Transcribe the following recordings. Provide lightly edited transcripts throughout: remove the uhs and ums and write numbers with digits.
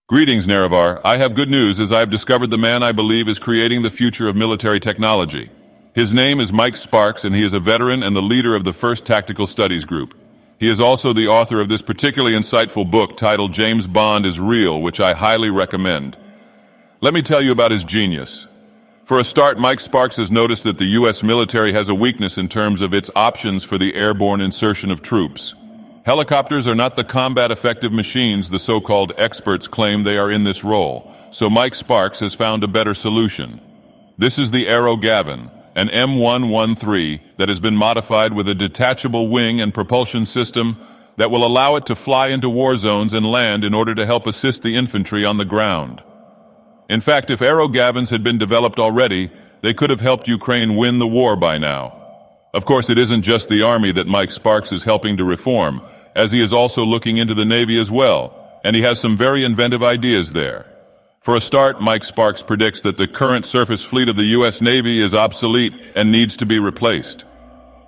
Greetings, Nerevar. I have good news as I have discovered the man I believe is creating the future of military technology. His name is Mike Sparks, and he is a veteran and the leader of the 1st Tactical Studies Group. He is also the author of this particularly insightful book titled James Bond is Real, which I highly recommend. Let me tell you about his genius. For a start, Mike Sparks has noticed that the U.S. military has a weakness in terms of its options for the airborne insertion of troops. Helicopters are not the combat-effective machines the so-called experts claim they are in this role, so Mike Sparks has found a better solution. This is the Aero Gavin, an M113 that has been modified with a detachable wing and propulsion system that will allow it to fly into war zones and land in order to help assist the infantry on the ground. In fact, if Aero Gavins had been developed already, they could have helped Ukraine win the war by now. Of course, it isn't just the Army that Mike Sparks is helping to reform, as he is also looking into the Navy as well, and he has some very inventive ideas there. For a start, Mike Sparks predicts that the current surface fleet of the U.S. Navy is obsolete and needs to be replaced.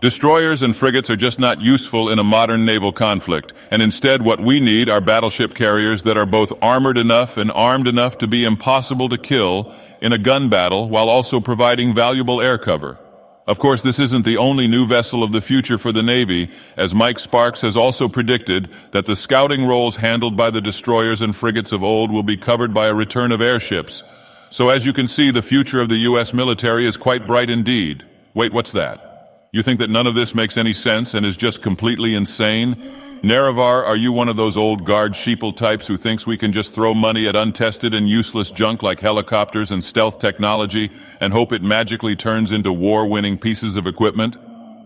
Destroyers and frigates are just not useful in a modern naval conflict, and instead what we need are battleship carriers that are both armored enough and armed enough to be impossible to kill in a gun battle while also providing valuable air cover. Of course, this isn't the only new vessel of the future for the Navy, as Mike Sparks has also predicted that the scouting roles handled by the destroyers and frigates of old will be covered by a return of airships. So as you can see, the future of the U.S. military is quite bright indeed. Wait, what's that? You think that none of this makes any sense and is just completely insane? Nerevar, are you one of those old guard sheeple types who thinks we can just throw money at untested and useless junk like helicopters and stealth technology and hope it magically turns into war-winning pieces of equipment?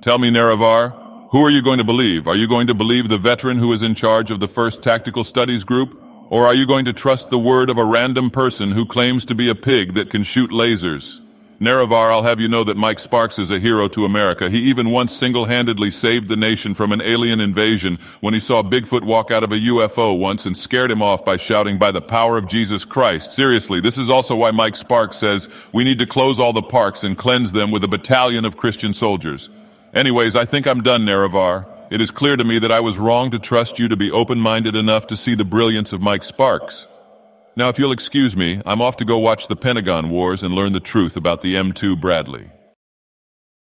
Tell me, Nerevar, who are you going to believe? Are you going to believe the veteran who is in charge of the 1st Tactical Studies Group? Or are you going to trust the word of a random person who claims to be a pig that can shoot lasers? Nerevar, I'll have you know that Mike Sparks is a hero to America. He even once single-handedly saved the nation from an alien invasion when he saw Bigfoot walk out of a UFO once and scared him off by shouting, "By the power of Jesus Christ." Seriously, this is also why Mike Sparks says we need to close all the parks and cleanse them with a battalion of Christian soldiers. Anyways, I think I'm done, Nerevar. It is clear to me that I was wrong to trust you to be open-minded enough to see the brilliance of Mike Sparks. Now, if you'll excuse me, I'm off to go watch the Pentagon Wars and learn the truth about the M2 Bradley.